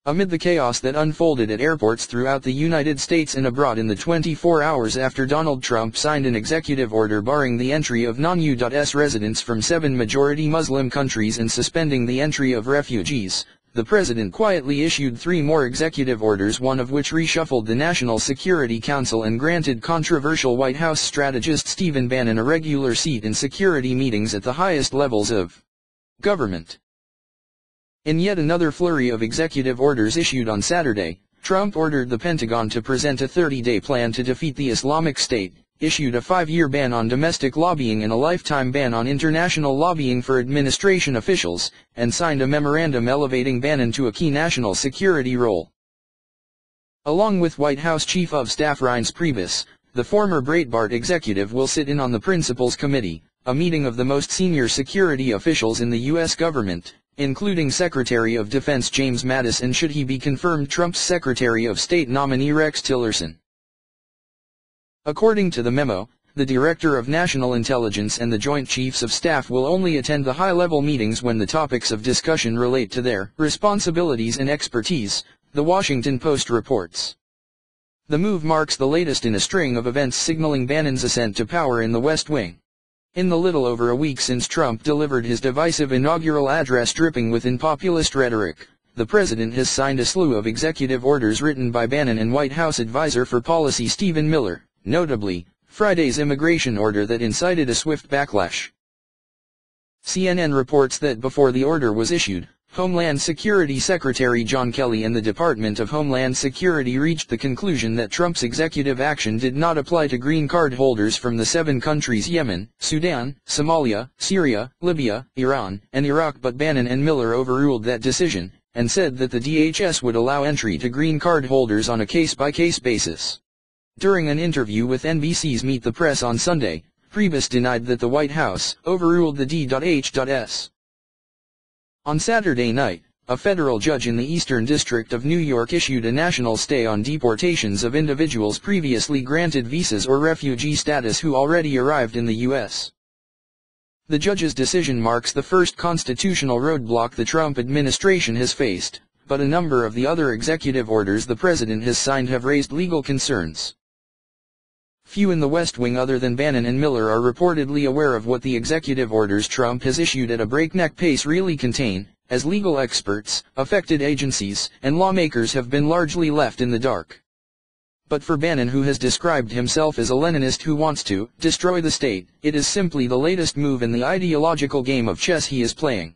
Amid the chaos that unfolded at airports throughout the United States and abroad in the 24 hours after Donald Trump signed an executive order barring the entry of non-U.S. residents from 7 majority Muslim countries and suspending the entry of refugees, the president quietly issued 3 more executive orders, one of which reshuffled the National Security Council and granted controversial White House strategist Stephen Bannon a regular seat in security meetings at the highest levels of government. In yet another flurry of executive orders issued on Saturday, Trump ordered the Pentagon to present a 30-day plan to defeat the Islamic State, issued a 5-year ban on domestic lobbying and a lifetime ban on international lobbying for administration officials, and signed a memorandum elevating Bannon to a key national security role. Along with White House Chief of Staff Reince Priebus, the former Breitbart executive will sit in on the Principals Committee, a meeting of the most senior security officials in the U.S. government, including Secretary of Defense James Mattis and, should he be confirmed, Trump's Secretary of State nominee Rex Tillerson. According to the memo, the Director of National Intelligence and the Joint Chiefs of Staff will only attend the high-level meetings when the topics of discussion relate to their responsibilities and expertise, The Washington Post reports. The move marks the latest in a string of events signaling Bannon's ascent to power in the West Wing. In the little over a week since Trump delivered his divisive inaugural address dripping with populist rhetoric, the president has signed a slew of executive orders written by Bannon and White House advisor for policy Stephen Miller, notably, Friday's immigration order that incited a swift backlash. CNN reports that before the order was issued, Homeland Security Secretary John Kelly and the Department of Homeland Security reached the conclusion that Trump's executive action did not apply to green card holders from the 7 countries Yemen, Sudan, Somalia, Syria, Libya, Iran, and Iraq, but Bannon and Miller overruled that decision, and said that the DHS would allow entry to green card holders on a case-by-case basis. During an interview with NBC's Meet the Press on Sunday, Priebus denied that the White House overruled the D.H.S. On Saturday night, a federal judge in the Eastern District of New York issued a national stay on deportations of individuals previously granted visas or refugee status who already arrived in the U.S. The judge's decision marks the first constitutional roadblock the Trump administration has faced, but a number of the other executive orders the president has signed have raised legal concerns. Few in the West Wing other than Bannon and Miller are reportedly aware of what the executive orders Trump has issued at a breakneck pace really contain, as legal experts, affected agencies, and lawmakers have been largely left in the dark. But for Bannon, who has described himself as a Leninist who wants to destroy the state, it is simply the latest move in the ideological game of chess he is playing.